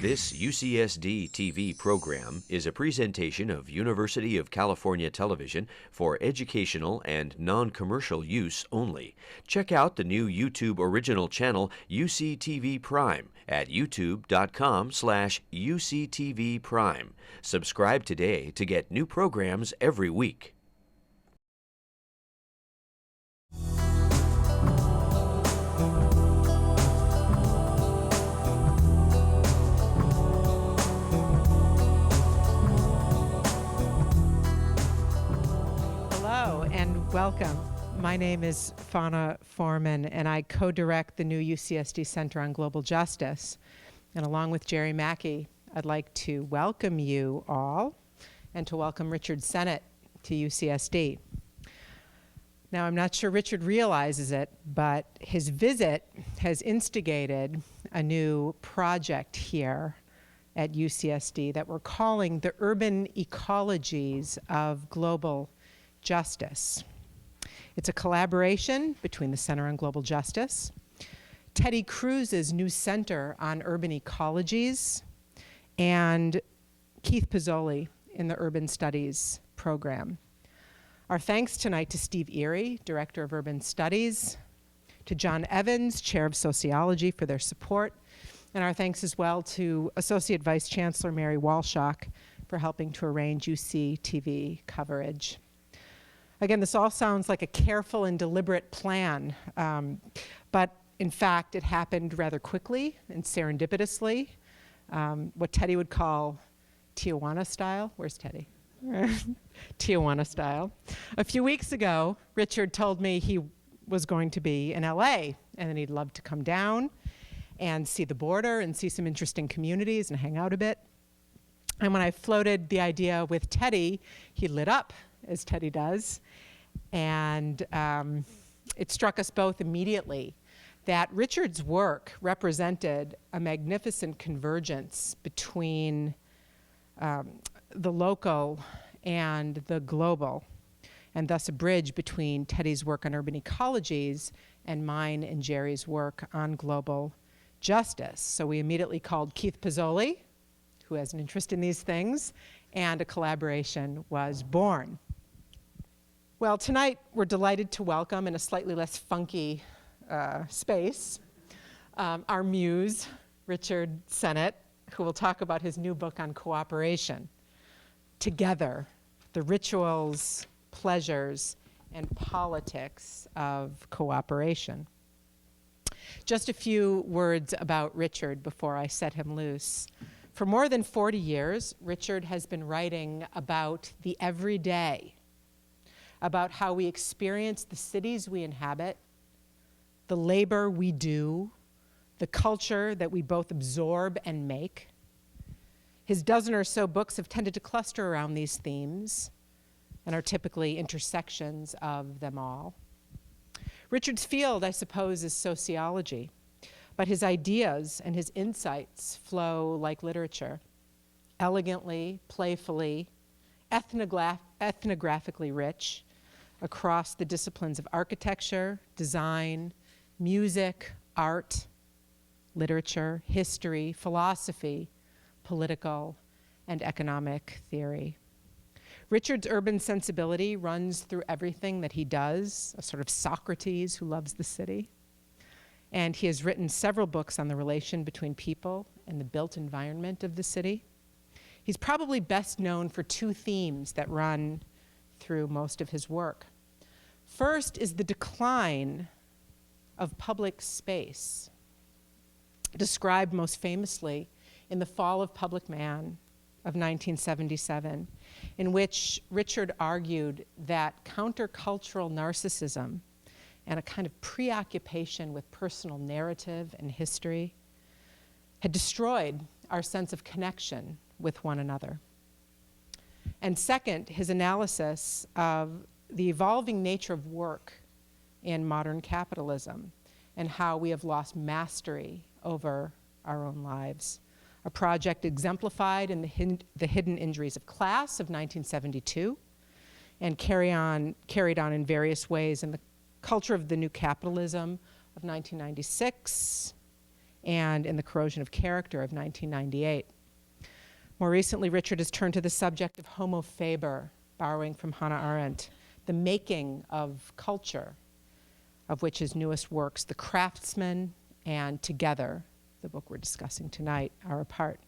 This UCSD TV program is a presentation of University of California Television for educational and non-commercial use only. Check out the new YouTube original channel UCTV Prime at youtube.com/UCTV Prime. Subscribe today to get new programs every week. Hello and welcome. My name is Fauna Foreman and I co-direct the new UCSD Center on Global Justice. And along with Jerry Mackey, I'd like to welcome you all and to welcome Richard Sennett to UCSD. Now, I'm not sure Richard realizes it, but his visit has instigated a new project here at UCSD that we're calling the Urban Ecologies of Global Justice. It's a collaboration between the Center on Global Justice, Teddy Cruz's new Center on Urban Ecologies, and Keith Pizzoli in the Urban Studies program. Our thanks tonight to Steve Erie, Director of Urban Studies, to John Evans, Chair of Sociology, for their support, and our thanks as well to Associate Vice Chancellor Mary Walshock for helping to arrange UC TV coverage. Again, this all sounds like a careful and deliberate plan, but in fact, it happened rather quickly and serendipitously, what Teddy would call Tijuana style. Where's Teddy? Tijuana style. A few weeks ago, Richard told me he was going to be in LA and then he'd love to come down and see the border and see some interesting communities and hang out a bit. And when I floated the idea with Teddy, he lit up, as Teddy does, and it struck us both immediately that Richard's work represented a magnificent convergence between the local and the global, and thus a bridge between Teddy's work on urban ecologies and mine and Jerry's work on global justice. So we immediately called Keith Pizzoli, who has an interest in these things, and a collaboration was born. Well, tonight we're delighted to welcome, in a slightly less funky space, our muse, Richard Sennett, who will talk about his new book on cooperation. Together, the rituals, pleasures, and politics of cooperation. Just a few words about Richard before I set him loose. For more than 40 years, Richard has been writing about the everyday, about how we experience the cities we inhabit, the labor we do, the culture that we both absorb and make. His dozen or so books have tended to cluster around these themes and are typically intersections of them all. Richard's field, I suppose, is sociology, but his ideas and his insights flow like literature, elegantly, playfully, ethnographically rich across the disciplines of architecture, design, music, art, literature, history, philosophy, political, and economic theory. Richard's urban sensibility runs through everything that he does, a sort of Socrates who loves the city. And he has written several books on the relation between people and the built environment of the city. He's probably best known for two themes that run through most of his work. First is the decline of public space, described most famously in The Fall of Public Man of 1977, in which Richard argued that countercultural narcissism and a kind of preoccupation with personal narrative and history had destroyed our sense of connection with one another. And second, his analysis of the evolving nature of work in modern capitalism and how we have lost mastery over our own lives. A project exemplified in the Hidden Injuries of Class of 1972 and carried on in various ways in the Culture of the New Capitalism of 1996 and in The Corrosion of Character of 1998. More recently, Richard has turned to the subject of homo faber, borrowing from Hannah Arendt, the making of culture, of which his newest works, The Craftsman and Together, the book we're discussing tonight, are a part.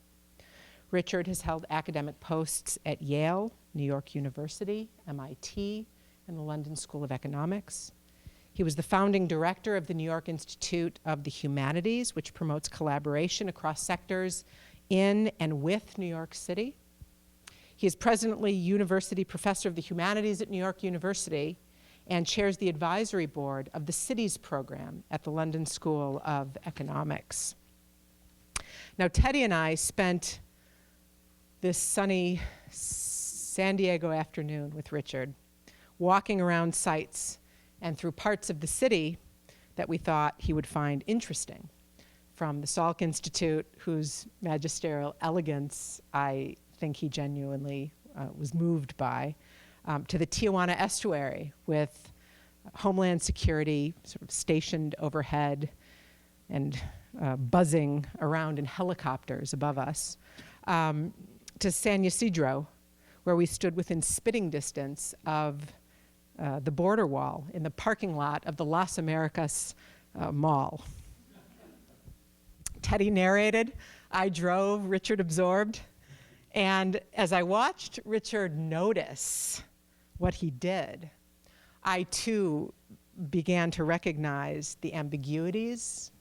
Richard has held academic posts at Yale, New York University, MIT, and the London School of Economics. He was the founding director of the New York Institute of the Humanities, which promotes collaboration across sectors in and with New York City. He is presently University Professor of the Humanities at New York University and chairs the advisory board of the Cities program at the London School of Economics. Now, Teddy and I spent this sunny San Diego afternoon with Richard, walking around sites and through parts of the city that we thought he would find interesting, from the Salk Institute, whose magisterial elegance I think he genuinely was moved by, to the Tijuana estuary with Homeland Security sort of stationed overhead and buzzing around in helicopters above us, to San Ysidro, where we stood within spitting distance of the border wall in the parking lot of the Las Americas Mall. Teddy narrated, I drove, Richard absorbed, and as I watched Richard notice what he did, I too began to recognize the ambiguities,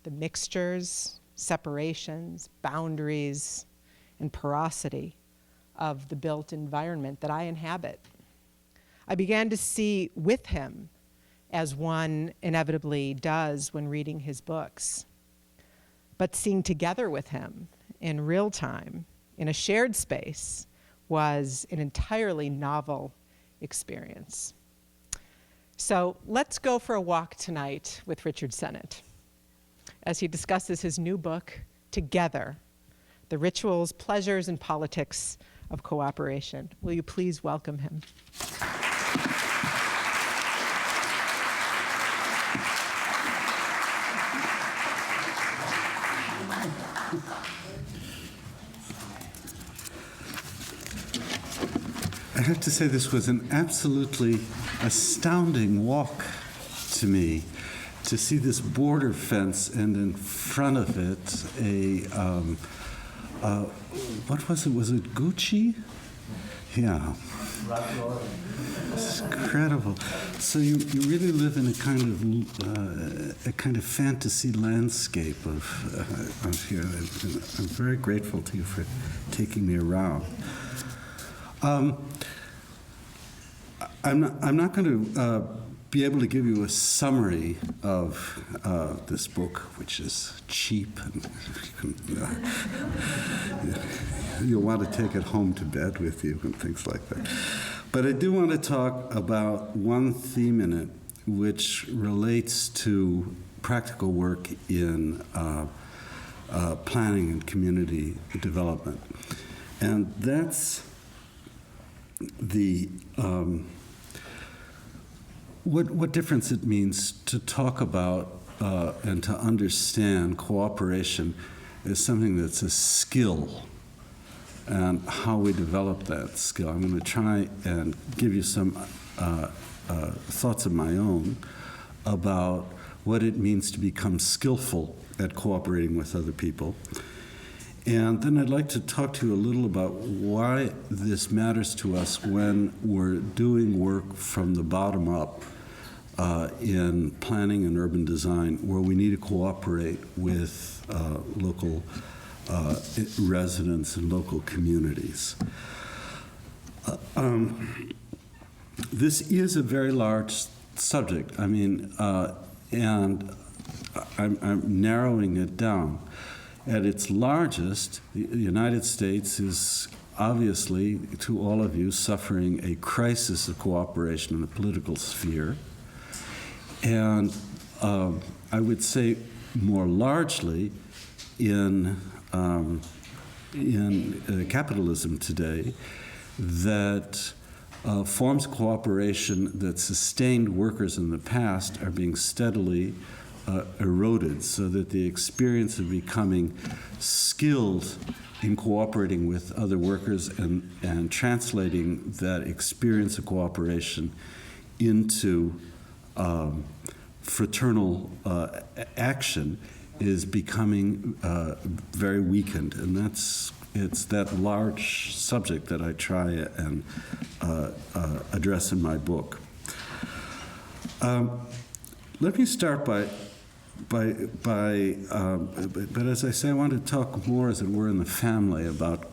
the mixtures, separations, boundaries, and porosity of the built environment that I inhabit. I began to see with him, as one inevitably does when reading his books, but seeing together with him in real time, in a shared space, was an entirely novel experience. So let's go for a walk tonight with Richard Sennett as he discusses his new book, Together, The Rituals, Pleasures, and Politics of Cooperation. Will you please welcome him? I have to say this was an absolutely astounding walk to me, to see this border fence and in front of it what was it? Was it Gucci? Yeah. It's incredible. So you really live in a kind of fantasy landscape of here. I'm very grateful to you for taking me around. I'm not going to be able to give you a summary of this book, which is cheap, and you'll want to take it home to bed with you and things like that. But I do want to talk about one theme in it, which relates to practical work in planning and community development. And that's the what difference it means to talk about and to understand cooperation as something that's a skill, and how we develop that skill. I'm going to try and give you some thoughts of my own about what it means to become skillful at cooperating with other people. And then I'd like to talk to you a little about why this matters to us when we're doing work from the bottom up in planning and urban design, where we need to cooperate with local residents and local communities. This is a very large subject. I mean, and I'm narrowing it down. At its largest, the United States is obviously, to all of you, suffering a crisis of cooperation in the political sphere. And I would say more largely in capitalism today, that forms of cooperation that sustained workers in the past are being steadily eroded, so that the experience of becoming skilled in cooperating with other workers and translating that experience of cooperation into fraternal action is becoming very weakened. And it's that large subject that I try and address in my book. Let me start but as I say, I want to talk more, as it were, in the family about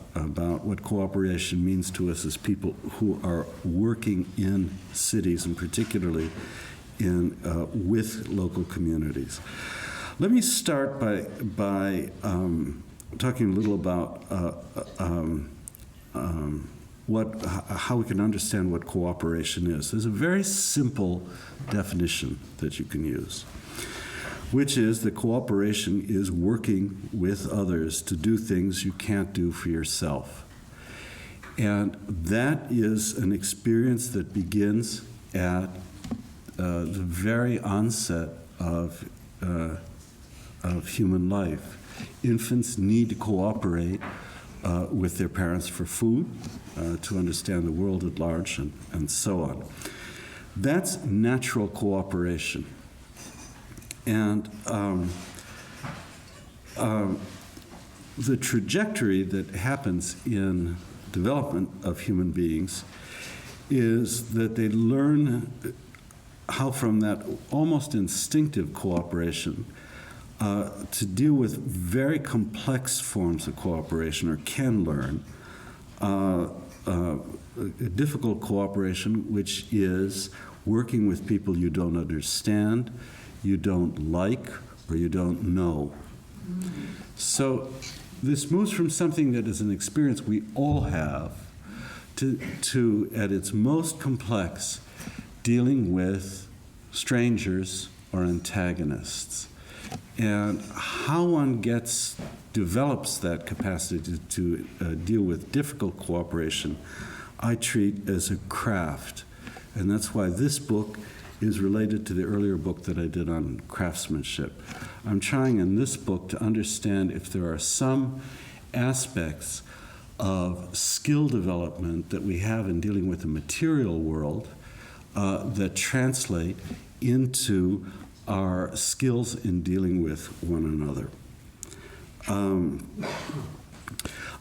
what cooperation means to us as people who are working in cities, and particularly with local communities. Let me start by talking a little about how we can understand what cooperation is. There's a very simple definition that you can use, which is that cooperation is working with others to do things you can't do for yourself. And that is an experience that begins at the very onset of human life. Infants need to cooperate with their parents for food, to understand the world at large, and so on. That's natural cooperation. And the trajectory that happens in development of human beings is that they learn how, from that almost instinctive cooperation, to deal with very complex forms of cooperation, or can learn a difficult cooperation, which is working with people you don't understand, you don't like, or you don't know. So this moves from something that is an experience we all have to at its most complex, dealing with strangers or antagonists. And how one develops that capacity to deal with difficult cooperation, I treat as a craft. And that's why this book is related to the earlier book that I did on craftsmanship. I'm trying in this book to understand if there are some aspects of skill development that we have in dealing with the material world that translate into our skills in dealing with one another.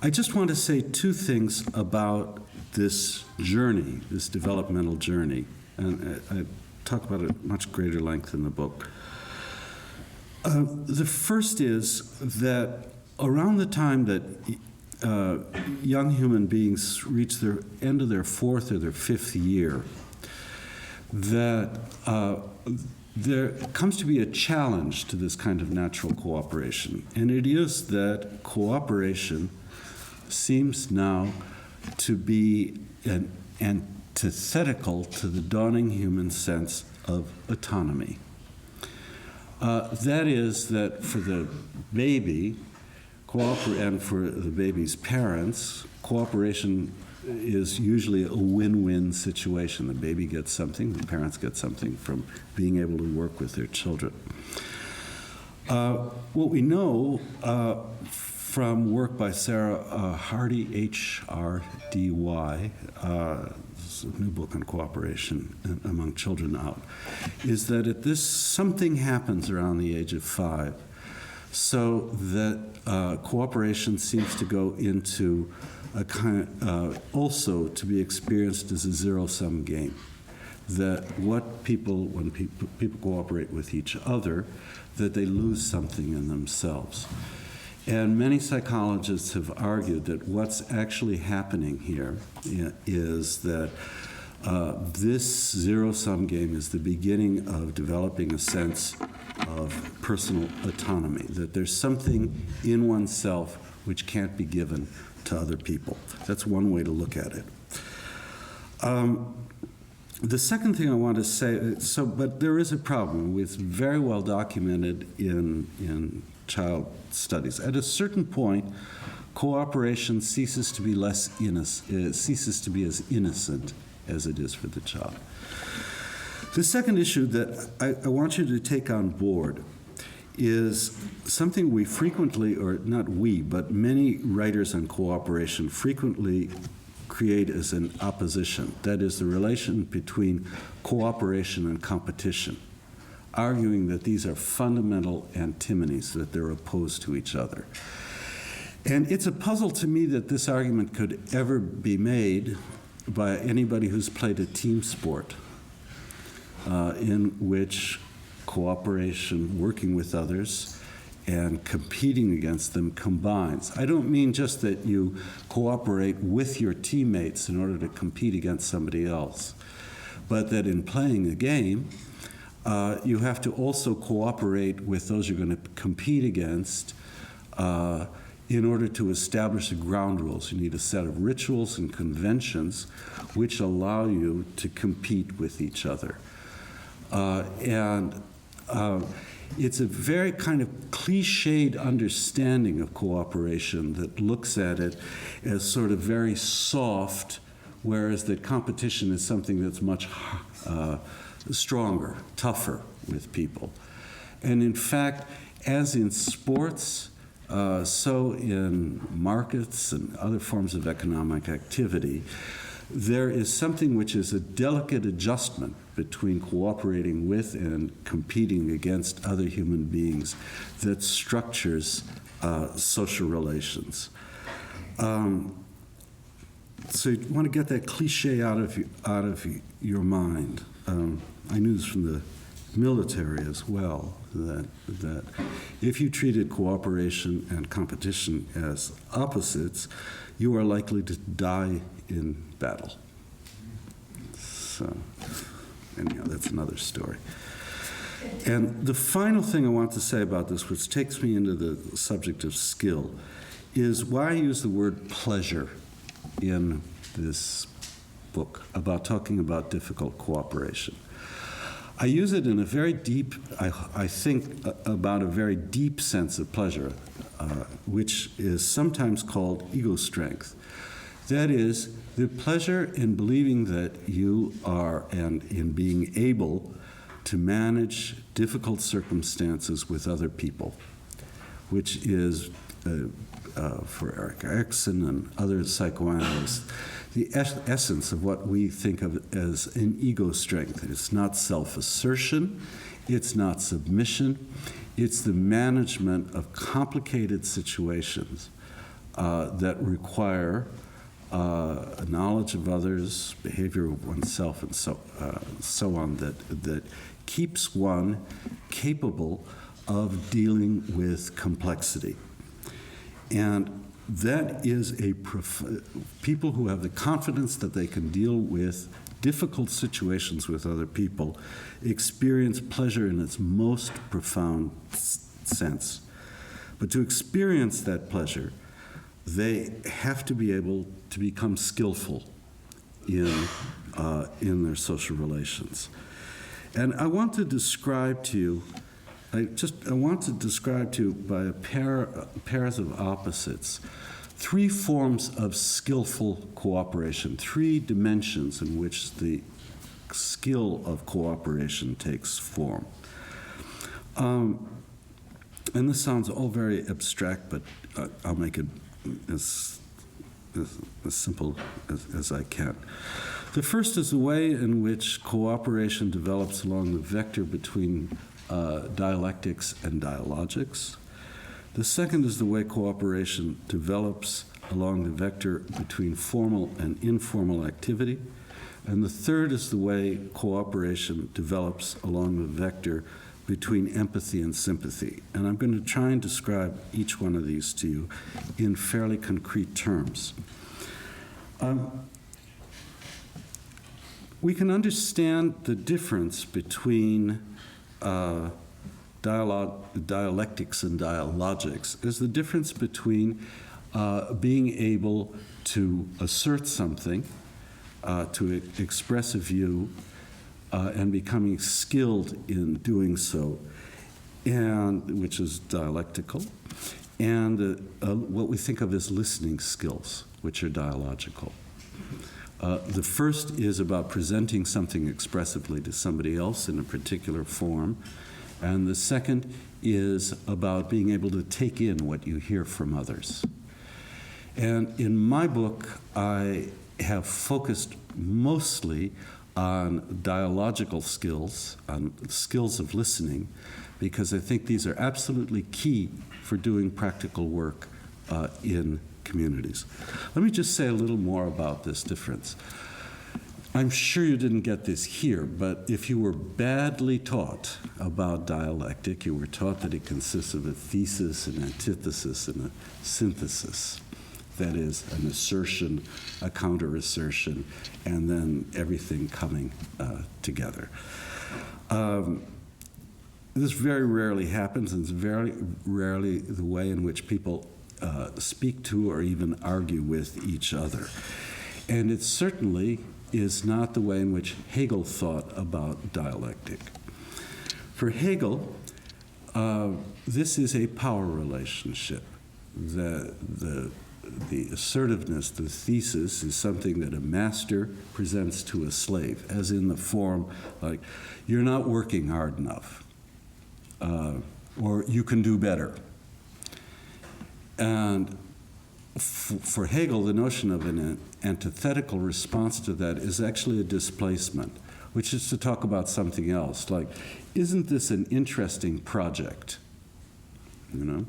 I just want to say two things about this journey, this developmental journey, and I talk about it at much greater length in the book. The first is that around the time that young human beings reach the end of their fourth or their fifth year, that there comes to be a challenge to this kind of natural cooperation, and it is that cooperation seems now to be an antithetical to the dawning human sense of autonomy. That is, that for the baby, and for the baby's parents, cooperation is usually a win-win situation. The baby gets something, the parents get something from being able to work with their children. What we know from work by Sarah Hardy, H-R-D-Y, this is a new book on cooperation among children out, is that something happens around the age of 5, so that cooperation seems to go into a kind also to be experienced as a zero-sum game. That when people cooperate with each other, that they lose something in themselves. And many psychologists have argued that what's actually happening here is that this zero-sum game is the beginning of developing a sense of personal autonomy, that there's something in oneself which can't be given to other people. That's one way to look at it. The second thing I want to say, but there is a problem. It's very well documented in child studies. At a certain point, cooperation ceases to be ceases to be as innocent as it is for the child. The second issue that I want you to take on board is something we frequently, or not we, but many writers on cooperation frequently create as an opposition. That is, the relation between cooperation and competition, arguing that these are fundamental antinomies, that they're opposed to each other. And it's a puzzle to me that this argument could ever be made by anybody who's played a team sport in which cooperation, working with others, and competing against them combines. I don't mean just that you cooperate with your teammates in order to compete against somebody else, but that in playing a game, you have to also cooperate with those you're going to compete against in order to establish the ground rules. You need a set of rituals and conventions which allow you to compete with each other. It's a very kind of cliched understanding of cooperation that looks at it as sort of very soft, whereas that competition is something that's much stronger, tougher with people. And in fact, as in sports, so in markets and other forms of economic activity, there is something which is a delicate adjustment between cooperating with and competing against other human beings that structures social relations. So you want to get that cliche out of your mind. I knew this from the military as well, that if you treated cooperation and competition as opposites, you are likely to die in battle. So, anyhow, that's another story. And the final thing I want to say about this, which takes me into the subject of skill, is why I use the word pleasure in this book about talking about difficult cooperation. I use it in a very deep, I think about a very deep sense of pleasure, which is sometimes called ego strength. That is, the pleasure in believing that you are, and in being able to manage difficult circumstances with other people, which is, for Eric Erikson and other psychoanalysts, the essence of what we think of as an ego strength. It's not self-assertion, it's not submission, it's the management of complicated situations that require knowledge of others, behavior of oneself, and so on, that keeps one capable of dealing with complexity. And that is people who have the confidence that they can deal with difficult situations with other people experience pleasure in its most profound sense. But to experience that pleasure, they have to be able to become skillful in their social relations. And I want to describe to you, by pairs of opposites, three forms of skillful cooperation, three dimensions in which the skill of cooperation takes form. And this sounds all very abstract, but I'll make it as simple as I can. The first is the way in which cooperation develops along the vector between dialectics and dialogics. The second is the way cooperation develops along the vector between formal and informal activity. And the third is the way cooperation develops along the vector between empathy and sympathy. And I'm going to try and describe each one of these to you in fairly concrete terms. We can understand the difference between dialectics and dialogics is the difference between being able to assert something, to express a view, and becoming skilled in doing so, and which is dialectical, and what we think of as listening skills, which are dialogical. The first is about presenting something expressively to somebody else in a particular form, And the second is about being able to take in what you hear from others. And in my book, I have focused mostly on dialogical skills, on skills of listening, because I think these are absolutely key for doing practical work in communities. Let me just say a little more about this difference. I'm sure you didn't get this here, but if you were badly taught about dialectic, you were taught that it consists of a thesis, an antithesis, and a synthesis. That is, an assertion, a counter-assertion, and then everything coming together. This very rarely happens, and it's very rarely the way in which people speak to or even argue with each other. And it certainly is not the way in which Hegel thought about dialectic. For Hegel, this is a power relationship. The assertiveness, the thesis, is something that a master presents to a slave, as in the form like, you're not working hard enough, or you can do better. And for Hegel, the notion of an antithetical response to that is actually a displacement, which is to talk about something else, like, isn't this an interesting project? You know?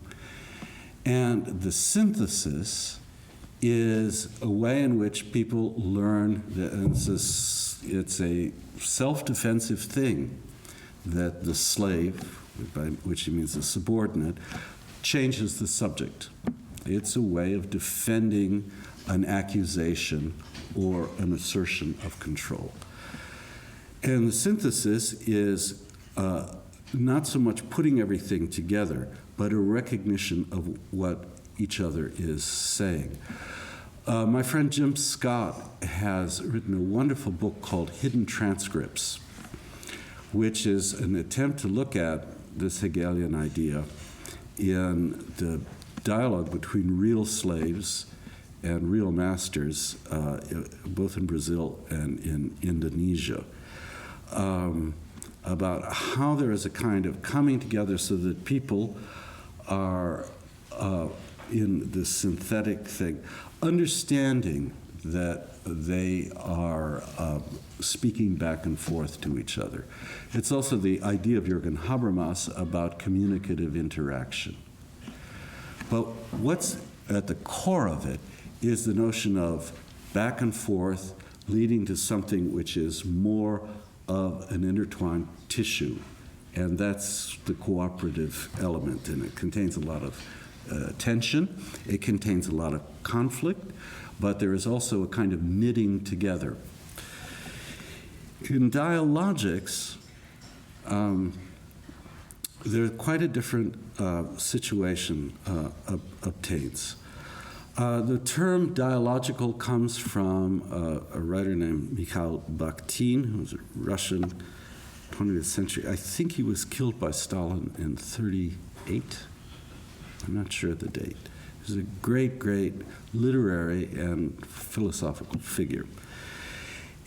And the synthesis is a way in which people learn that it's a self-defensive thing that the slave, by which he means the subordinate, changes the subject. It's a way of defending an accusation or an assertion of control. And the synthesis is not so much putting everything together, but a recognition of what each other is saying. My friend Jim Scott has written a wonderful book called Hidden Transcripts, which is an attempt to look at this Hegelian idea in the dialogue between real slaves and real masters, both in Brazil and in Indonesia, about how there is a kind of coming together so that people are in this synthetic thing, understanding that they are speaking back and forth to each other. It's also the idea of Jürgen Habermas about communicative interaction. But what's at the core of it is the notion of back and forth leading to something which is more of an intertwined tissue. And that's the cooperative element, and it contains a lot of tension, it contains a lot of conflict, but there is also a kind of knitting together. In dialogics, there's quite a different situation obtains. The term dialogical comes from a writer named Mikhail Bakhtin, who was a Russian 20th century. I think he was killed by Stalin in 1938. I'm not sure of the date. He was a great, great literary and philosophical figure.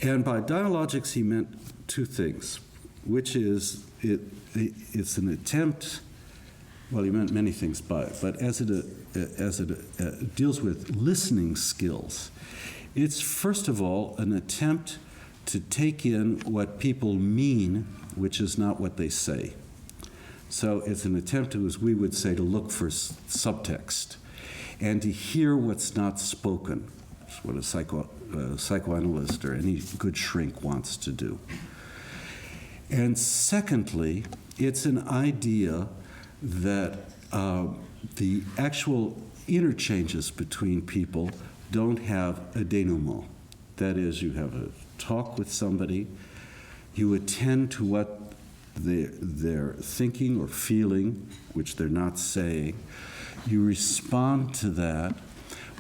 And by dialogics, he meant two things, which is it's an attempt. Well, he meant many things by it, but as it deals with listening skills, it's first of all an attempt to take in what people mean, which is not what they say. So it's an attempt to, as we would say, to look for subtext and to hear what's not spoken. That's what a psychoanalyst or any good shrink wants to do. And secondly, it's an idea that the actual interchanges between people don't have a denouement. That is, you have a talk with somebody, you attend to what they're thinking or feeling, which they're not saying, you respond to that,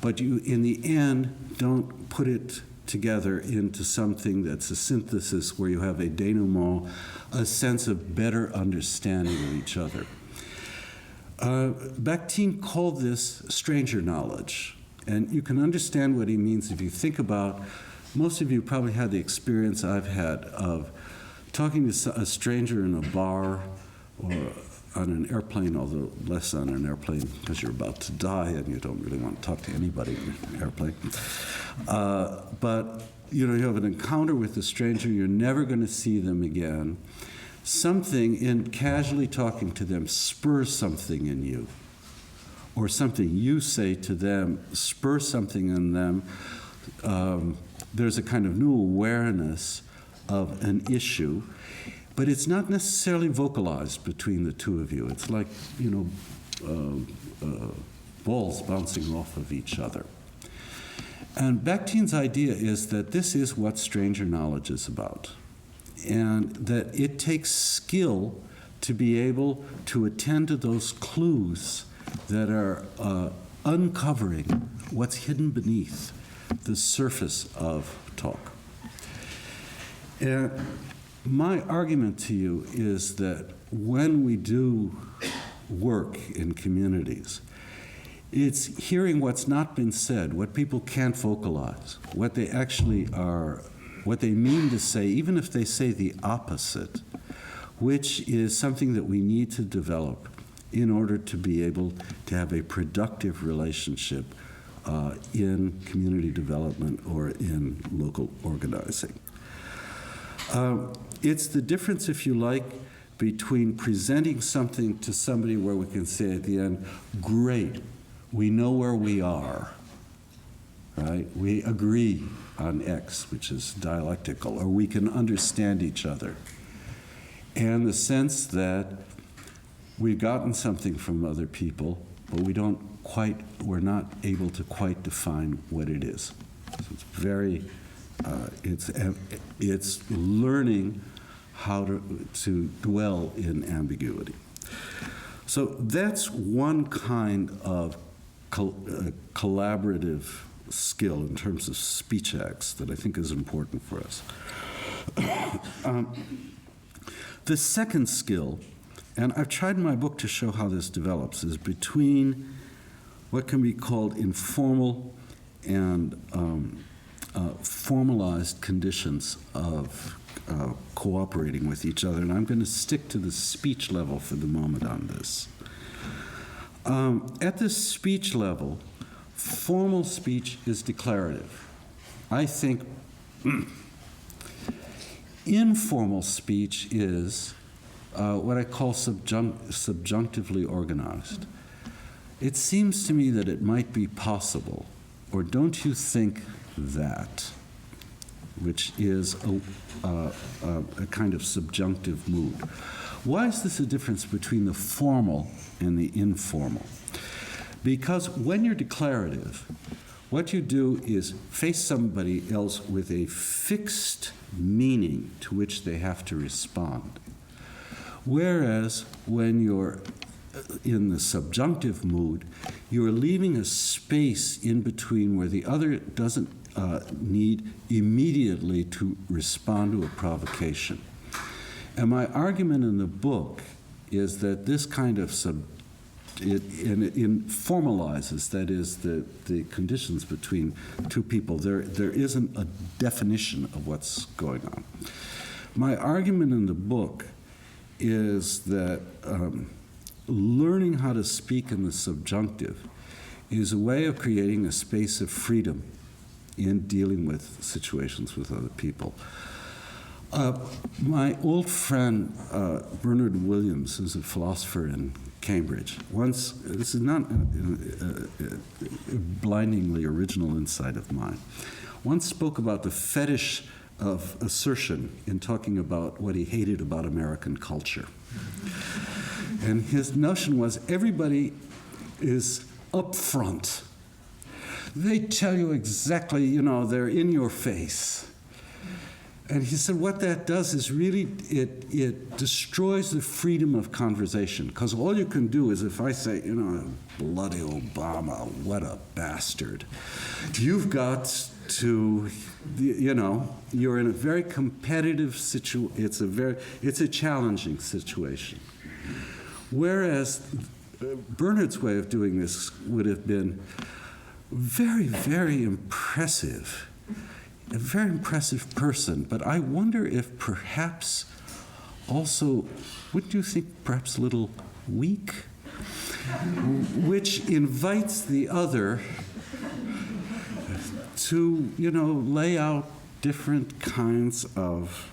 but you, in the end, don't put it together into something that's a synthesis where you have a denouement, a sense of better understanding of each other. Bakhtin called this stranger knowledge, and you can understand what he means if you think about, most of you probably had the experience I've had of talking to a stranger in a bar or on an airplane, although less on an airplane because you're about to die and you don't really want to talk to anybody in an airplane. But you have an encounter with a stranger, you're never going to see them again. Something in casually talking to them spurs something in you, or something you say to them spurs something in them. There's a kind of new awareness of an issue, but it's not necessarily vocalized between the two of you. It's like, balls bouncing off of each other. And Bakhtin's idea is that this is what stranger knowledge is about, and that it takes skill to be able to attend to those clues that are uncovering what's hidden beneath the surface of talk. And my argument to you is that when we do work in communities, it's hearing what's not been said, what people can't vocalize, what they actually are, what they mean to say, even if they say the opposite, which is something that we need to develop in order to be able to have a productive relationship in community development or in local organizing. It's the difference, if you like, between presenting something to somebody where we can say at the end, great, we know where we are, right? We agree on X, which is dialectical, or we can understand each other. And the sense that we've gotten something from other people, but we're not able to quite define what it is. So it's very, it's learning how to dwell in ambiguity. So that's one kind of collaborative skill in terms of speech acts that I think is important for us. The second skill, and I've tried in my book to show how this develops, is between what can be called informal and formalized conditions of cooperating with each other. And I'm going to stick to the speech level for the moment on this. At the speech level, formal speech is declarative. I think informal speech is what I call subjunctively organized. It seems to me that it might be possible, or don't you think that, which is a kind of subjunctive mood. Why is this a difference between the formal and the informal? Because when you're declarative, what you do is face somebody else with a fixed meaning to which they have to respond. Whereas when you're in the subjunctive mood, you're leaving a space in between where the other doesn't need immediately to respond to a provocation. And my argument in the book is that this kind of it formalizes, that is, the conditions between two people. There isn't a definition of what's going on. My argument in the book is that learning how to speak in the subjunctive is a way of creating a space of freedom in dealing with situations with other people. My old friend Bernard Williams, who's a philosopher in Cambridge, once, this is not a blindingly original insight of mine, once spoke about the fetish of assertion in talking about what he hated about American culture. And his notion was everybody is up front. They tell you exactly, they're in your face. And he said what that does is really, it destroys the freedom of conversation. Because all you can do is if I say, bloody Obama, what a bastard. You've got to, you're in a very competitive situation. It's a challenging situation. Whereas Bernard's way of doing this would have been very, very impressive. A very impressive person, but I wonder if perhaps also, wouldn't you think, perhaps a little weak? Which invites the other to, lay out different kinds of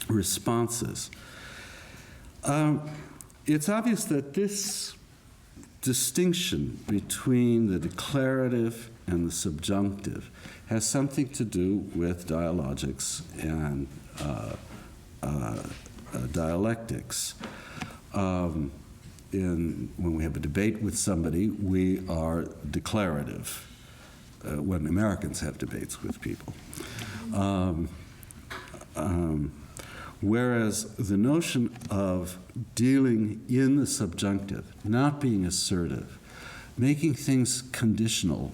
responses. It's obvious that this distinction between the declarative and the subjunctive has something to do with dialogics and dialectics. When we have a debate with somebody, we are declarative. When Americans have debates with people. Whereas the notion of dealing in the subjunctive, not being assertive, making things conditional,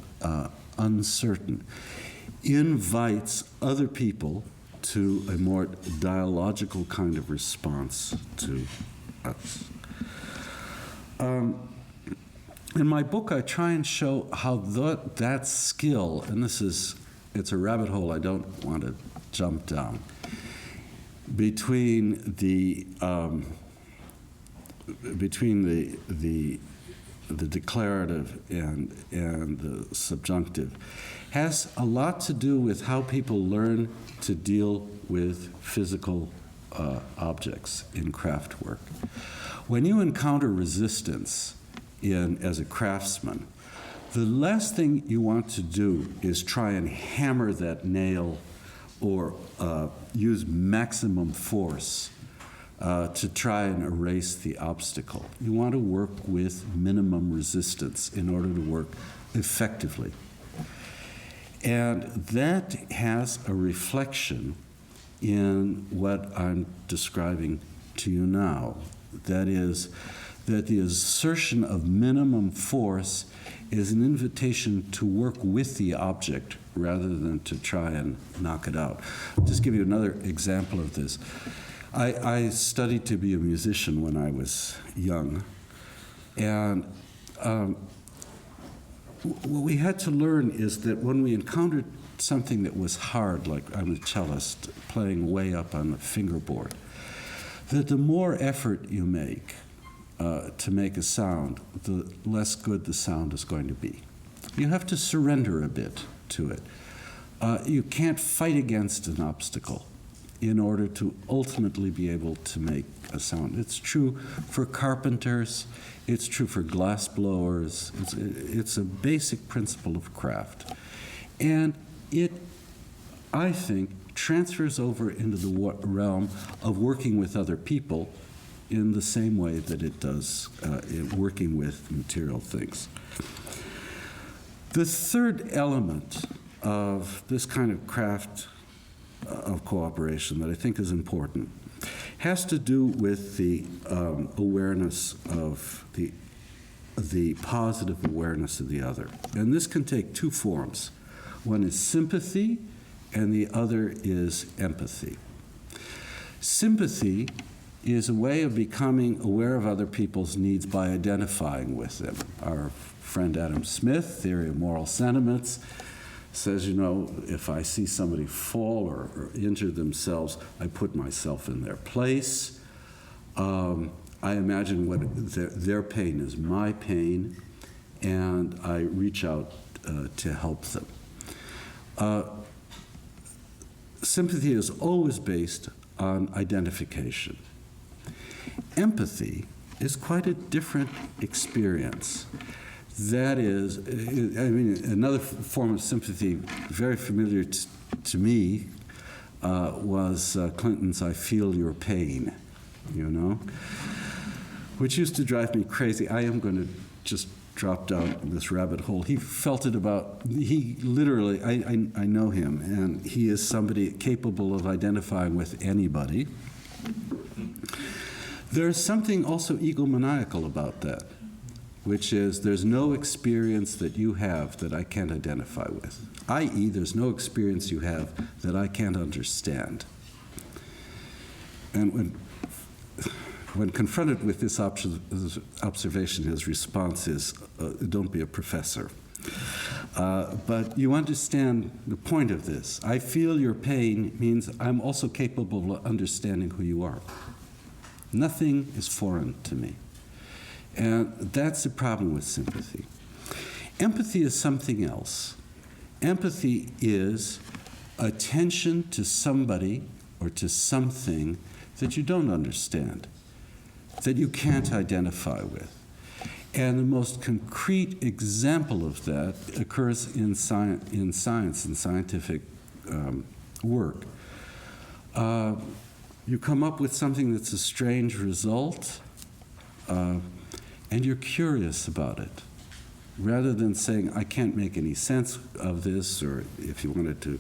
uncertain, invites other people to a more dialogical kind of response to us. In my book, I try and show how that skill, and it's a rabbit hole I don't want to jump down, between the declarative and the subjunctive, has a lot to do with how people learn to deal with physical objects in craft work. When you encounter resistance as a craftsman, the last thing you want to do is try and hammer that nail or use maximum force to try and erase the obstacle. You want to work with minimum resistance in order to work effectively. And that has a reflection in what I'm describing to you now. That is, that the assertion of minimum force is an invitation to work with the object rather than to try and knock it out. I'll just give you another example of this. I studied to be a musician when I was young, and what we had to learn is that when we encountered something that was hard, like I'm a cellist playing way up on the fingerboard, that the more effort you make to make a sound, the less good the sound is going to be. You have to surrender a bit to it. You can't fight against an obstacle in order to ultimately be able to make a sound. It's true for carpenters, it's true for glass blowers, it's a basic principle of craft. And it, I think, transfers over into the realm of working with other people in the same way that it does in working with material things. The third element of this kind of craft of cooperation that I think is important has to do with the awareness of the positive awareness of the other. And this can take two forms. One is sympathy, and the other is empathy. Sympathy is a way of becoming aware of other people's needs by identifying with them. Our friend Adam Smith, Theory of Moral Sentiments, says, if I see somebody fall or injure themselves, I put myself in their place. I imagine what their pain is my pain, and I reach out to help them. Sympathy is always based on identification. Empathy is quite a different experience. That is, another form of sympathy very familiar to me was Clinton's "I feel your pain," which used to drive me crazy. I am going to just drop down this rabbit hole. He felt it he literally, I know him, and he is somebody capable of identifying with anybody. There's something also egomaniacal about that, which is there's no experience that you have that I can't identify with, i.e. there's no experience you have that I can't understand. And when confronted with this observation, his response is, don't be a professor. But you understand the point of this. I feel your pain means I'm also capable of understanding who you are. Nothing is foreign to me. And that's the problem with sympathy. Empathy is something else. Empathy is attention to somebody or to something that you don't understand, that you can't identify with. And the most concrete example of that occurs in science, in scientific work. You come up with something that's a strange result, and you're curious about it. Rather than saying, I can't make any sense of this, or if you wanted to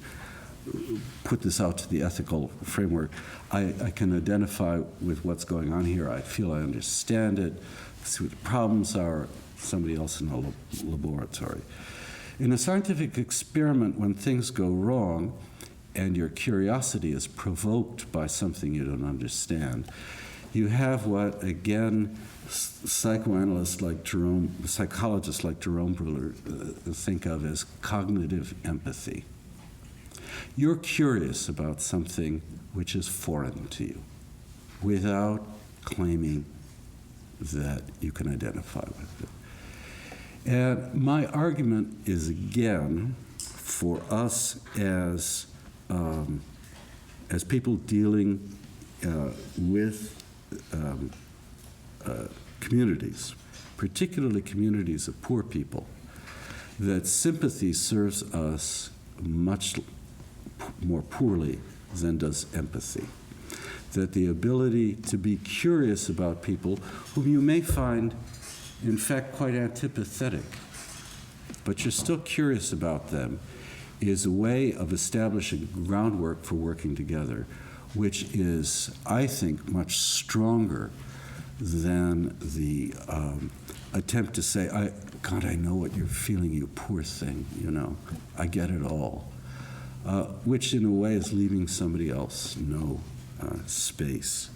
put this out to the ethical framework, I can identify with what's going on here. I feel I understand it, see what the problems are, somebody else in a laboratory. In a scientific experiment, when things go wrong and your curiosity is provoked by something you don't understand, you have what, again, psychologists like Jerome Bruller think of as cognitive empathy. You're curious about something which is foreign to you without claiming that you can identify with it. And my argument is, again, for us as people dealing with communities, particularly communities of poor people, that sympathy serves us much more poorly than does empathy. That the ability to be curious about people whom you may find, in fact, quite antipathetic, but you're still curious about them, is a way of establishing groundwork for working together, which is, I think, much stronger than the attempt to say, God, I know what you're feeling, you poor thing, you know, I get it all. Which in a way is leaving somebody else no space.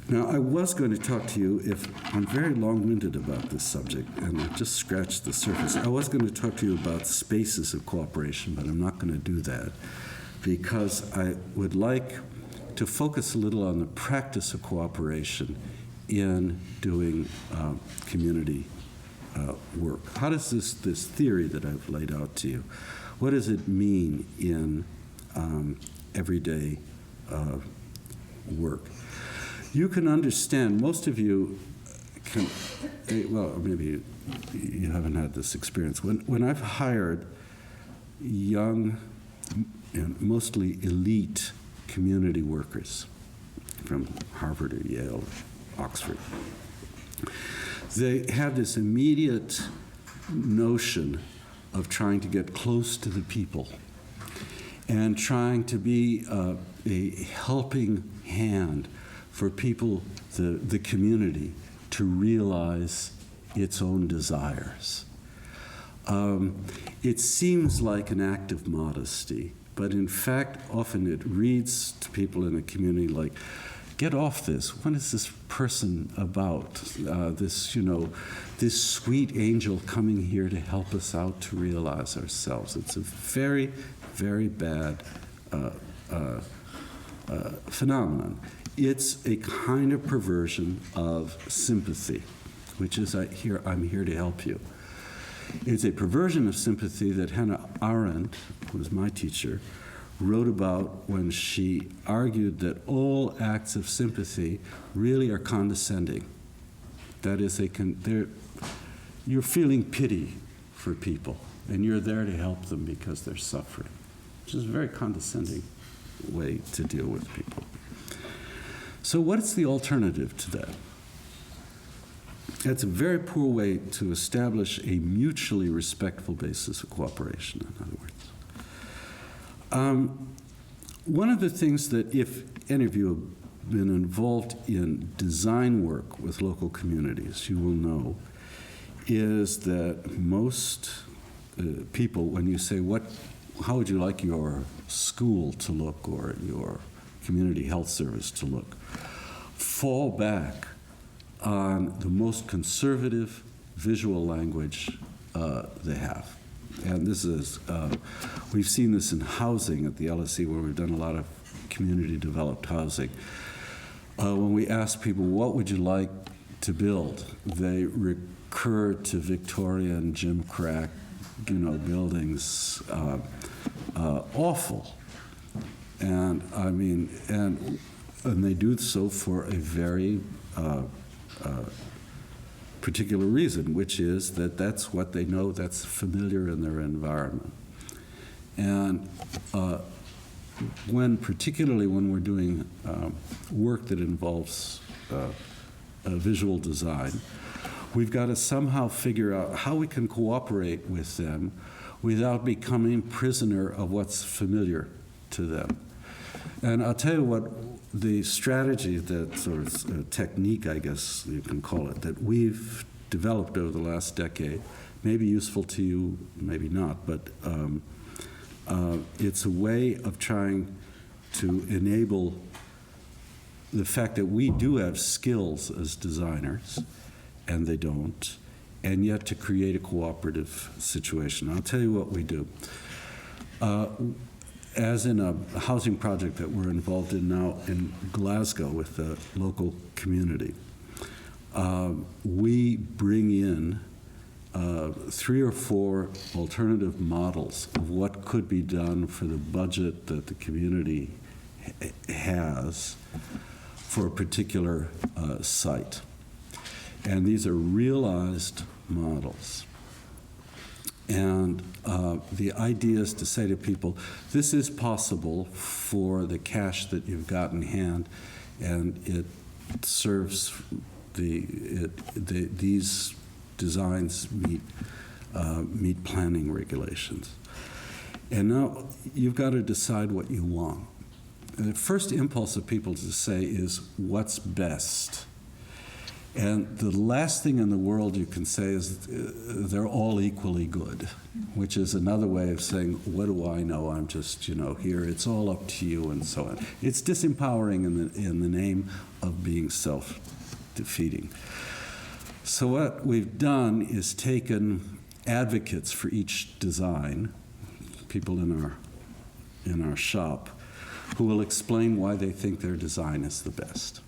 Now, I was going to talk to you, if I'm very long-winded about this subject, and I just scratched the surface. I was going to talk to you about spaces of cooperation, but I'm not going to do that, because I would like to focus a little on the practice of cooperation in doing community work. How does this theory that I've laid out to you, what does it mean in everyday work? You can understand, most of you can, well, maybe you haven't had this experience. When I've hired young and mostly elite community workers from Harvard or Yale, Oxford, they have this immediate notion of trying to get close to the people and trying to be a helping hand for people, the community, to realize its own desires. It seems like an act of modesty, but in fact, often it reads to people in a community like, get off this. What is this person about? This sweet angel coming here to help us out to realize ourselves. It's a very, very bad phenomenon. It's a kind of perversion of sympathy, which is I'm here to help you. It's a perversion of sympathy that Hannah Arendt, who was my teacher, wrote about when she argued that all acts of sympathy really are condescending. That is, you're feeling pity for people, and you're there to help them because they're suffering, which is a very condescending way to deal with people. So what's the alternative to that? That's a very poor way to establish a mutually respectful basis of cooperation, in other words. One of the things that, if any of you have been involved in design work with local communities, you will know, is that most people, when you say, how would you like your school to look or your community health service to look, fall back on the most conservative visual language they have. And this is, we've seen this in housing at the LSE, where we've done a lot of community developed housing. When we ask people, what would you like to build? They recur to Victorian Jim Crack, buildings, awful. And I mean, and they do so for a very particular reason, which is that that's what they know, that's familiar in their environment. And particularly when we're doing work that involves visual design, we've got to somehow figure out how we can cooperate with them without becoming prisoner of what's familiar to them. And I'll tell you what, the strategy, that sort of technique, I guess you can call it, that we've developed over the last decade, may be useful to you, maybe not, but it's a way of trying to enable the fact that we do have skills as designers, and they don't, and yet to create a cooperative situation. I'll tell you what we do. As in a housing project that we're involved in now in Glasgow with the local community, we bring in 3 or 4 alternative models of what could be done for the budget that the community has for a particular site. And these are realized models. And the idea is to say to people, this is possible for the cash that you've got in hand, and it serves these designs meet planning regulations. And now you've got to decide what you want. And the first impulse of people to say is, what's best? And the last thing in the world you can say is they're all equally good, which is another way of saying, what do I know? I'm just, here. It's all up to you, and so on. It's disempowering in the name of being self-defeating. So what we've done is taken advocates for each design, people in our shop, who will explain why they think their design is the best.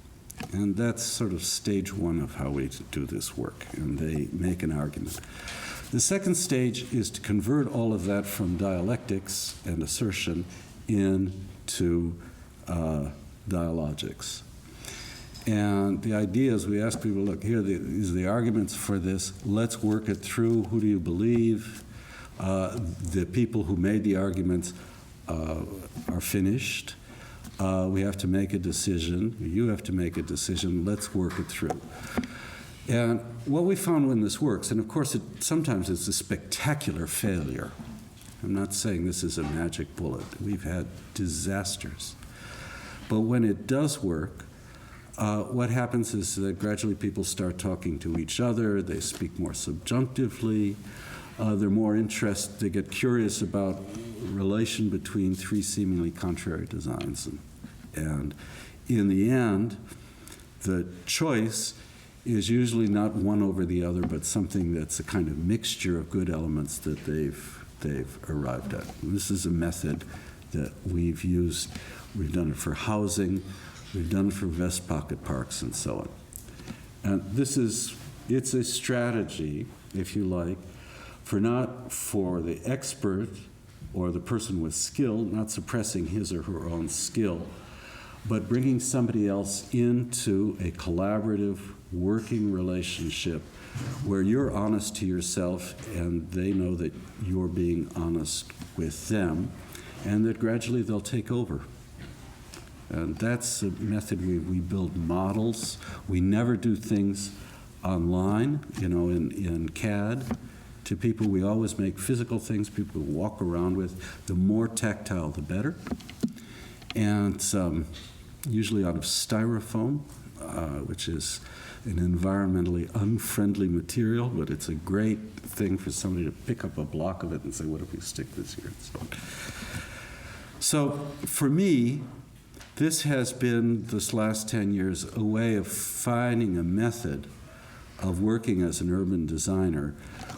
And that's sort of stage 1 of how we do this work, and they make an argument. The second stage is to convert all of that from dialectics and assertion into dialogics. And the idea is we ask people, look, these are the arguments for this. Let's work it through. Who do you believe? The people who made the arguments are finished. We have to make a decision. You have to make a decision. Let's work it through. And what we found when this works, and of course sometimes it's a spectacular failure. I'm not saying this is a magic bullet. We've had disasters. But when it does work, what happens is that gradually people start talking to each other. They speak more subjunctively. They're more interested. They get curious about relation between 3 seemingly contrary designs. And in the end, the choice is usually not one over the other, but something that's a kind of mixture of good elements that they've arrived at. And this is a method that we've used. We've done it for housing. We've done it for vest pocket parks and so on. And it's a strategy, if you like, not for the expert or the person with skill, not suppressing his or her own skill, but bringing somebody else into a collaborative, working relationship where you're honest to yourself and they know that you're being honest with them, and that gradually they'll take over. And that's a method we build models. We never do things online, in CAD. To people, we always make physical things people walk around with. The more tactile, the better. And usually out of styrofoam, which is an environmentally unfriendly material, but it's a great thing for somebody to pick up a block of it and say, what if we stick this here? And so for me, this has been, this last 10 years, a way of finding a method of working as an urban designer,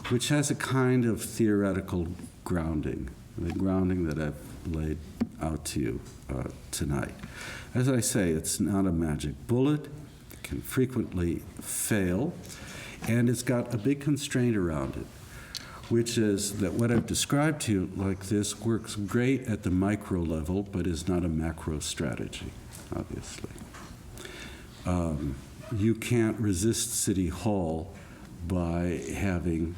which has a kind of theoretical grounding, the grounding that I've laid out to you tonight. As I say, it's not a magic bullet. It can frequently fail, and it's got a big constraint around it, which is that what I've described to you like this works great at the micro level, but is not a macro strategy, obviously. You can't resist City Hall by having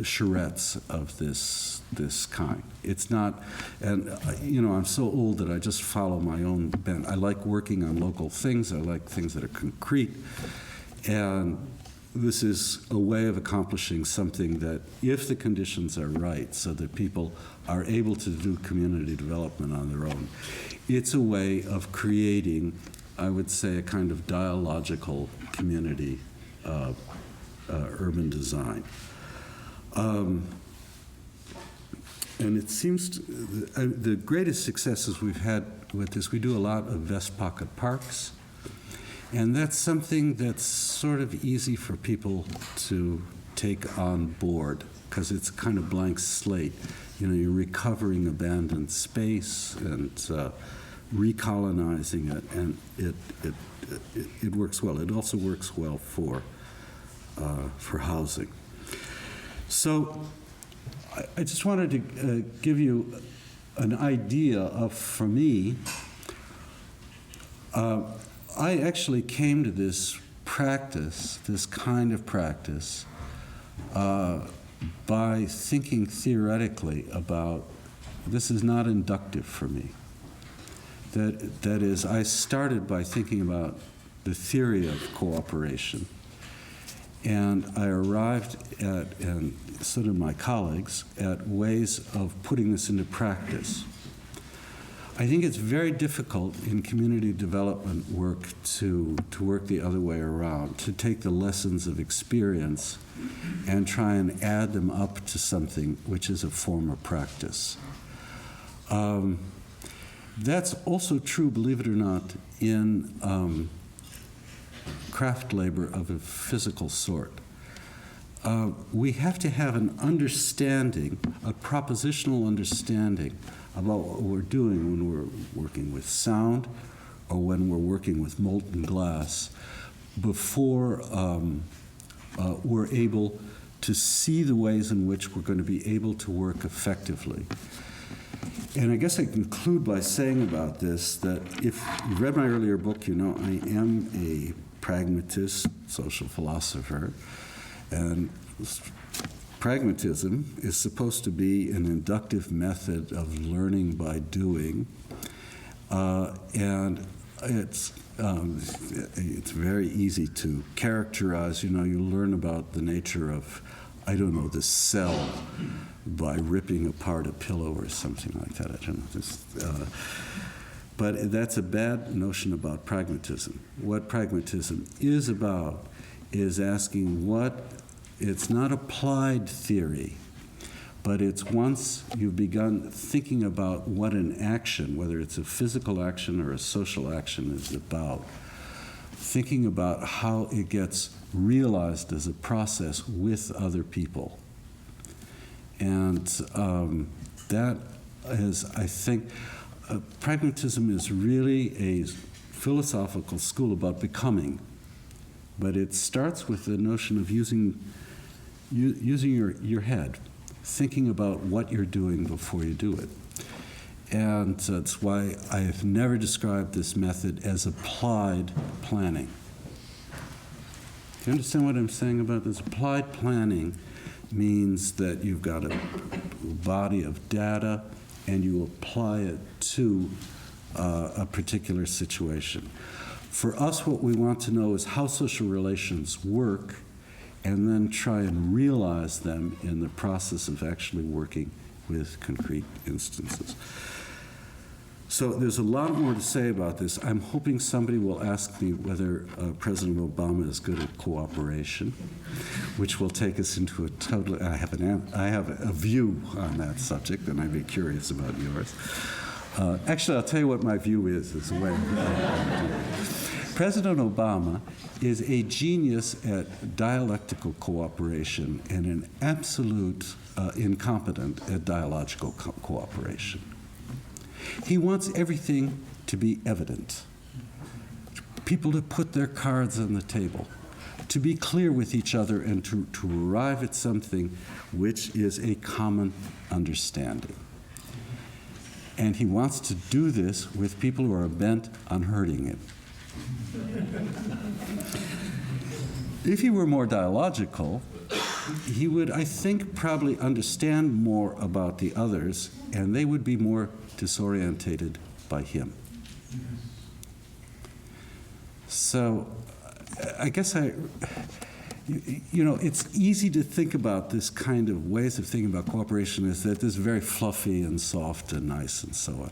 charrettes of this kind. It's not, and I'm so old that I just follow my own bent. I like working on local things. I like things that are concrete. And this is a way of accomplishing something that, if the conditions are right, so that people are able to do community development on their own, it's a way of creating, I would say, a kind of dialogical community urban design. And it seems the greatest successes we've had with this, we do a lot of vest pocket parks. And that's something that's sort of easy for people to take on board, because it's kind of blank slate. You're recovering abandoned space and recolonizing it, and it works well. It also works well for housing. So I just wanted to give you an idea of, for me, I actually came to this practice, this kind of practice, by thinking theoretically about, this is not inductive for me. That is, I started by thinking about the theory of cooperation, and I arrived at, and so did my colleagues, at ways of putting this into practice. I think it's very difficult in community development work to work the other way around, to take the lessons of experience and try and add them up to something which is a form of practice. That's also true, believe it or not, in craft labor of a physical sort. We have to have an understanding, a propositional understanding about what we're doing when we're working with sound or when we're working with molten glass before we're able to see the ways in which we're going to be able to work effectively. And I guess I conclude by saying about this that if you've read my earlier book, you know I am a pragmatist social philosopher, and pragmatism is supposed to be an inductive method of learning by doing, and it's very easy to characterize. You learn about the nature of, I don't know, the cell by ripping apart a pillow or something like that. I don't know. But that's a bad notion about pragmatism. What pragmatism is about is asking it's not applied theory, but it's once you've begun thinking about what an action, whether it's a physical action or a social action, is about, thinking about how it gets realized as a process with other people. And that is, I think, pragmatism is really a philosophical school about becoming, but it starts with the notion of using your head, thinking about what you're doing before you do it. And that's why I have never described this method as applied planning. Do you understand what I'm saying about this? Applied planning means that you've got a body of data and you apply it to a particular situation. For us, what we want to know is how social relations work, and then try and realize them in the process of actually working with concrete instances. So there's a lot more to say about this. I'm hoping somebody will ask me whether President Obama is good at cooperation, which will take us into a totally, I have a view on that subject, and I'd be curious about yours. Actually, I'll tell you what my view is a way of doing it. President Obama is a genius at dialectical cooperation and an absolute incompetent at dialogical cooperation. He wants everything to be evident, people to put their cards on the table, to be clear with each other and to arrive at something which is a common understanding. And he wants to do this with people who are bent on hurting him. If he were more dialogical, he would, I think, probably understand more about the others, and they would be more disorientated by him. So I guess it's easy to think about this kind of ways of thinking about cooperation as that this is very fluffy and soft and nice and so on.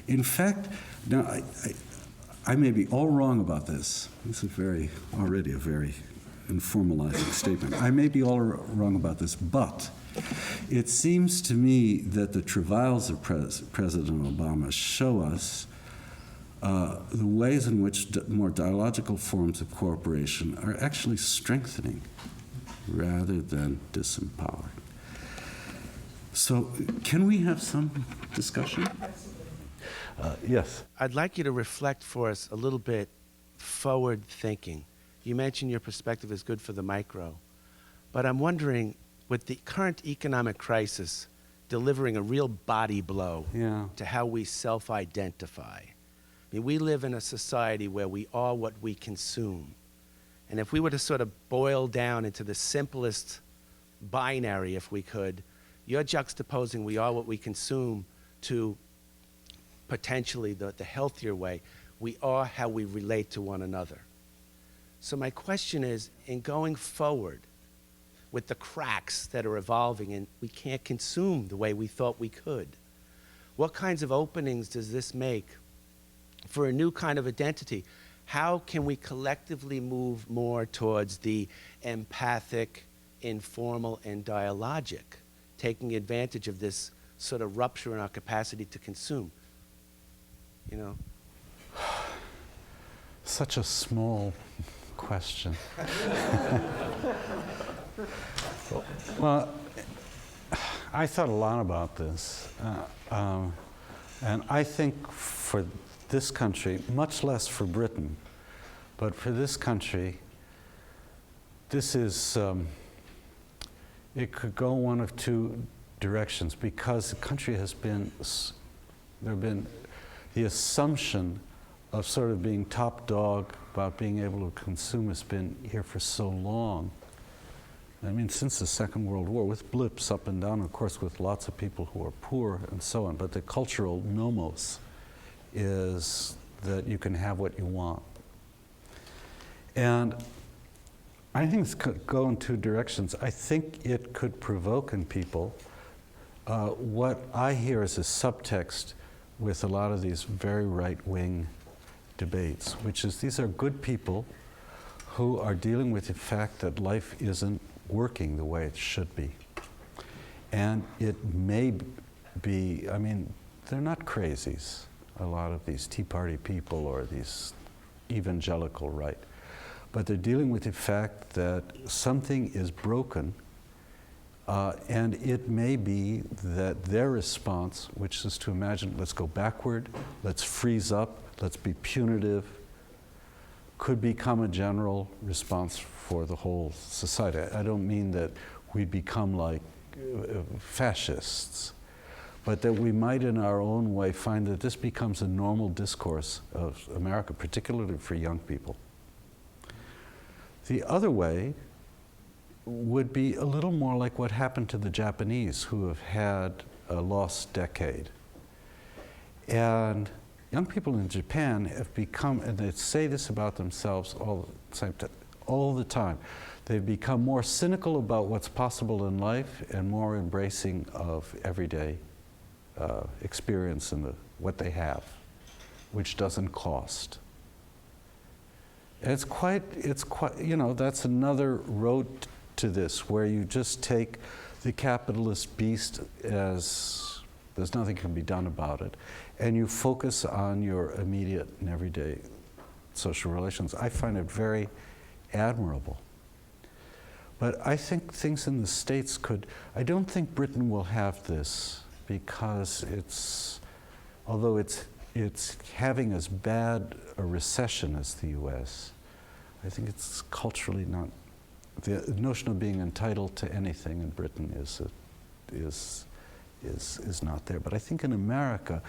In fact, now I may be all wrong about this. This is already a very informalizing statement. I may be all wrong about this, but it seems to me that the travails of President Obama show us the ways in which more dialogical forms of cooperation are actually strengthening rather than disempowering. So can we have some discussion? Yes. I'd like you to reflect for us a little bit forward thinking. You mentioned your perspective is good for the micro, but I'm wondering, with the current economic crisis delivering a real body blow to how we self-identify, I mean, we live in a society where we are what we consume. And if we were to sort of boil down into the simplest binary, if we could, you're juxtaposing we are what we consume to potentially the healthier way. We are how we relate to one another. So my question is, in going forward with the cracks that are evolving and we can't consume the way we thought we could, what kinds of openings does this make for a new kind of identity? How can we collectively move more towards the empathic, informal, and dialogic, taking advantage of this sort of rupture in our capacity to consume? You know? Such a small question. Well, I thought a lot about this. And I think for this country, much less for Britain, but for this country, this is, it could go one of two directions, because the country has been, there have been the assumption of sort of being top dog about being able to consume has been here for so long. I mean, since the Second World War, with blips up and down, of course, with lots of people who are poor and so on, but the cultural nomos is that you can have what you want. And I think this could go in two directions. I think it could provoke in people what I hear as a subtext with a lot of these very right-wing debates, which is these are good people who are dealing with the fact that life isn't working the way it should be. And it may be, I mean, they're not crazies, a lot of these Tea Party people or these evangelical right, but they're dealing with the fact that something is broken, and it may be that their response, which is to imagine, let's go backward, let's freeze up, let's be punitive, could become a general response for the whole society. I don't mean that we'd become like fascists, but that we might in our own way find that this becomes a normal discourse of America, particularly for young people. The other way would be a little more like what happened to the Japanese, who have had a lost decade. And young people in Japan have become, and they say this about themselves all the time, they've become more cynical about what's possible in life and more embracing of everyday experience and what they have, which doesn't cost. And it's quite, you know, that's another road to this, where you just take the capitalist beast as there's nothing can be done about it, and you focus on your immediate and everyday social relations. I find it very admirable. But I think things in the States could, I don't think Britain will have this because although it's having as bad a recession as the US, I think it's culturally not, the notion of being entitled to anything in Britain is not there. But I think in America,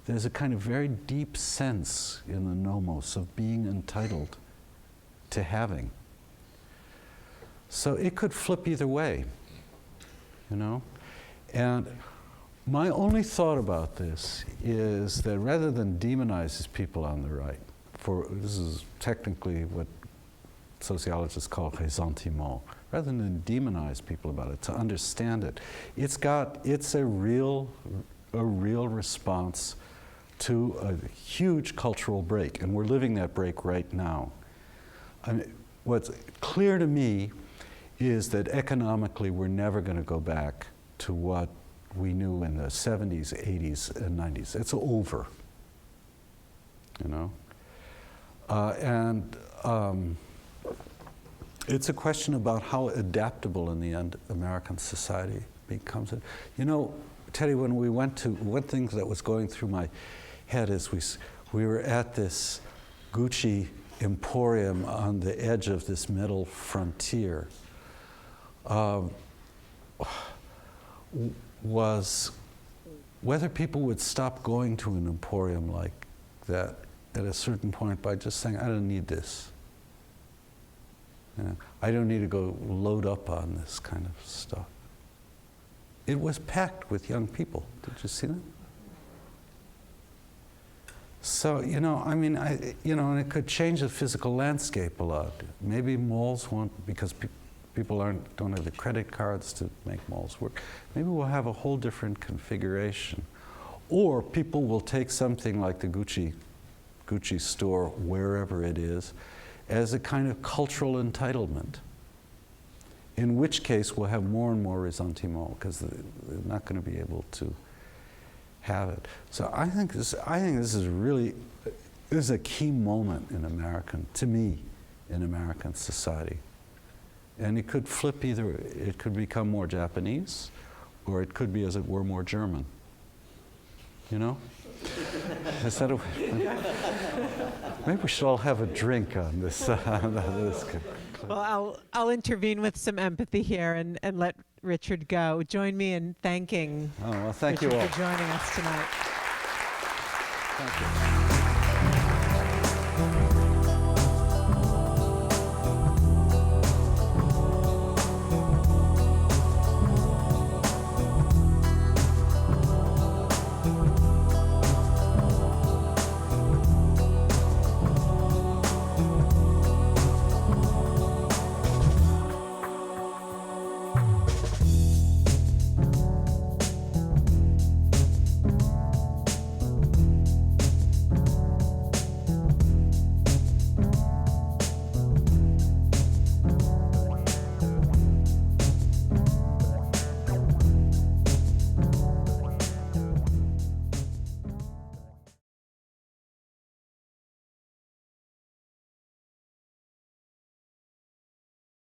there's a kind of very deep sense in the nomos of being entitled to having. So it could flip either way, you know? And my only thought about this is that rather than demonize these people on the right, this is technically what sociologists call ressentiment, rather than demonize people about it, to understand it, it's a real response to a huge cultural break, and we're living that break right now. I mean, what's clear to me is that economically we're never going to go back to what we knew in the 70s, 80s, and 90s. It's over, you know? It's a question about how adaptable in the end American society becomes. You know, Teddy, when we went to, one thing that was going through my head is we were at this Gucci emporium on the edge of this metal frontier. Was whether people would stop going to an emporium like that at a certain point by just saying, I don't need this. You know, I don't need to go load up on this kind of stuff. It was packed with young people. Did you see that? So, you know, I mean, and it could change the physical landscape a lot. Maybe malls won't, because people don't have the credit cards to make malls work. Maybe we'll have a whole different configuration. Or people will take something like the Gucci store, wherever it is, as a kind of cultural entitlement. In which case we'll have more and more ressentiment because they're not going to be able to have it. So I think this is a key moment in American society. And it could flip either, it could become more Japanese, or it could be, as it were, more German. You know? Is that maybe we should all have a drink on this. Well, I'll intervene with some empathy here and let Richard go. Join me in thanking thank Richard you all for joining us tonight. Thank you.